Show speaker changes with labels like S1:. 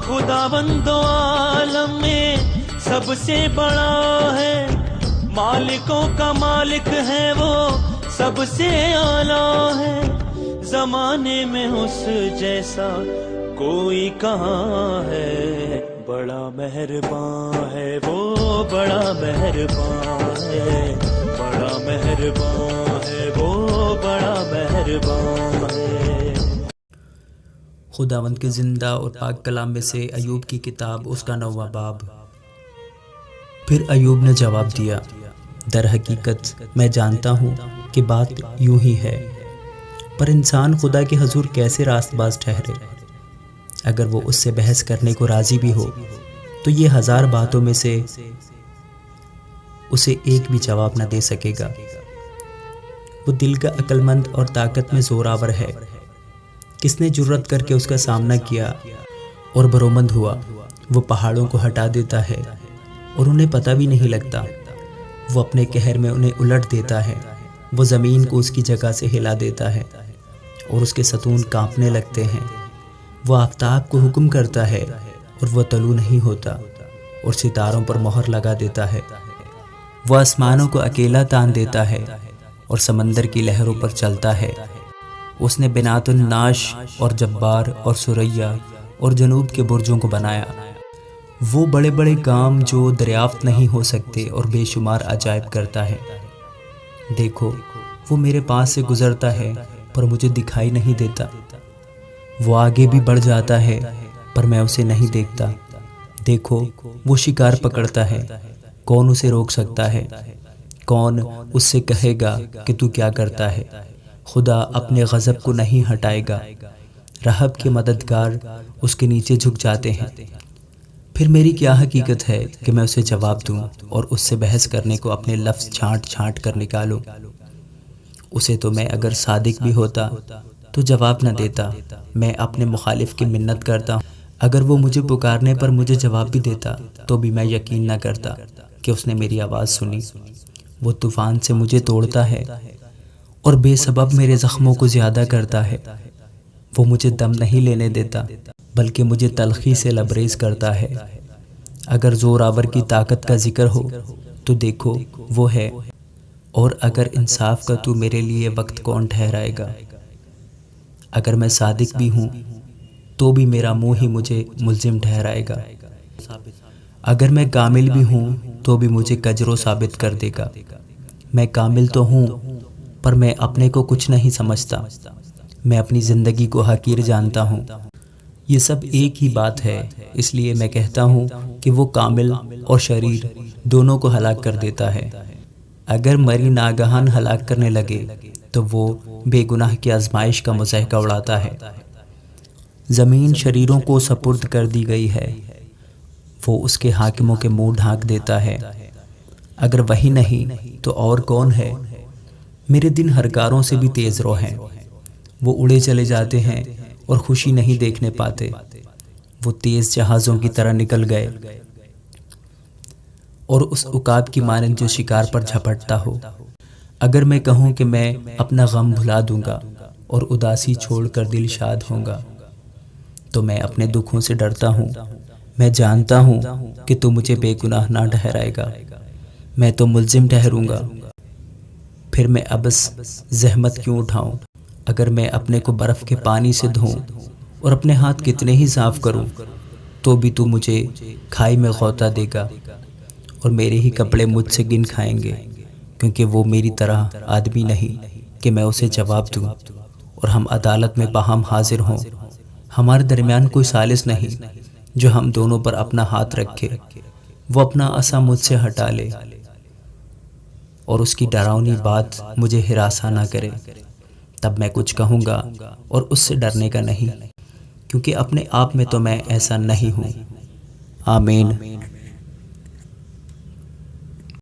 S1: खुदावंदो आलम में सबसे बड़ा है, मालिकों का मालिक है वो सबसे आला है, जमाने में उस जैसा कोई कहाँ है, बड़ा मेहरबान है वो, बड़ा मेहरबान है, बड़ा मेहरबान है वो, बड़ा मेहरबान है।
S2: खुदावंद के ज़िंदा और पाक कलाम में से अयूब की किताब उसका 9वां बाब। फिर अयूब ने जवाब दिया, दर हकीकत मैं जानता हूँ कि बात यूं ही है, पर इंसान खुदा के हजूर कैसे रास्तबाज ठहरे। अगर वो उससे बहस करने को राज़ी भी हो तो ये 1000 बातों में से उसे एक भी जवाब न दे सकेगा। वो दिल का अक्लमंद और ताकत में जोरावर है। किसने जुर्रत करके उसका सामना किया और बरोमंद हुआ। वो पहाड़ों को हटा देता है और उन्हें पता भी नहीं लगता। वो अपने कहर में उन्हें उलट देता है। वो ज़मीन को उसकी जगह से हिला देता है और उसके सतून कांपने लगते हैं। वो आफताब को हुक्म करता है और वो तलू नहीं होता और सितारों पर मोहर लगा देता है। वो आसमानों को अकेला तान देता है और समंदर की लहरों पर चलता है। उसने बिनातुन नाश और जब्बार और सुरैया और जनूब के बुर्जों को बनाया। वो बड़े बड़े काम जो दरियाफ्त नहीं हो सकते और बेशुमार अजायब करता है। देखो, वो मेरे पास से गुजरता है पर मुझे दिखाई नहीं देता। वो आगे भी बढ़ जाता है पर मैं उसे नहीं देखता। देखो, वो शिकार पकड़ता है, कौन उसे रोक सकता है? कौन उससे कहेगा कि तू क्या करता है? खुदा अपने गज़ब को नहीं हटाएगा। रहब के मददगार उसके नीचे झुक जाते हैं। फिर मेरी क्या हकीकत है कि मैं उसे जवाब दूं और उससे बहस करने को अपने लफ्ज़ छांट छांट कर निकालूं। उसे तो मैं अगर सादिक भी होता तो जवाब न देता। मैं अपने मुखालिफ की मिन्नत करता हूँ। अगर वो मुझे पुकारने पर मुझे जवाब भी देता तो भी मैं यकीन न करता कि उसने मेरी आवाज़ सुनी। वो तूफ़ान से मुझे तोड़ता है और बेसबब मेरे ज़ख्मों को ज़्यादा करता है। वो मुझे दम नहीं लेने देता बल्कि मुझे तलखी से लबरेज करता है। अगर ज़ोरावर की ताकत का जिक्र हो तो देखो वो है, और अगर इंसाफ का तू मेरे लिए वक्त कौन ठहराएगा। अगर मैं सादिक भी हूँ तो भी मेरा मुँह ही मुझे मुल्जिम ठहराएगा। अगर मैं कामिल भी हूँ तो भी मुझे कजरो साबित कर देगा। मैं कामिल तो हूँ पर मैं अपने को कुछ नहीं समझता। मैं अपनी ज़िंदगी को हकीर जानता हूँ। ये सब एक ही बात है, इसलिए मैं कहता हूँ कि वो कामिल और शरीर दोनों को हलाक कर देता है। अगर मरी नागहान हलाक करने लगे तो वो बेगुनाह की आजमाइश का मुज़ाहका उड़ाता है। ज़मीन शरीरों को सपुर्द कर दी गई है। वो उसके हाकिमों के मुंह ढांक देता है। अगर वही नहीं तो और कौन है? मेरे दिन हरकारों से भी तेज़ रो हैं। वो उड़े चले जाते हैं और खुशी नहीं देखने पाते। वो तेज़ जहाज़ों की तरह निकल गए और उस उकाब की मानंद जो शिकार पर झपटता हो। अगर मैं कहूँ कि मैं अपना गम भुला दूंगा और उदासी छोड़कर दिल शाद होगा तो मैं अपने दुखों से डरता हूँ। मैं जानता हूँ कि तू मुझे बेगुनाह ना ठहराएगा। मैं तो मुल्जिम ठहरूंगा। फिर मैं अबस जहमत क्यों उठाऊं? अगर मैं अपने को बर्फ़ के पानी से धोऊं और अपने हाथ कितने ही साफ करूं तो भी तू मुझे खाई में गौता देगा और मेरे ही कपड़े मुझसे गिन खाएंगे, क्योंकि वो मेरी तरह आदमी नहीं कि मैं उसे जवाब दूं और हम अदालत में बाहम हाजिर हों। हमारे दरमियान कोई सालिस नहीं जो हम दोनों पर अपना हाथ रखे। वो अपना असा मुझसे हटा ले और उसकी डरावनी बात मुझे हिरासा ना करे। तब मैं कुछ कहूँगा और उससे डरने का नहीं, क्योंकि अपने आप में तो मैं ऐसा नहीं हूँ। आमीन।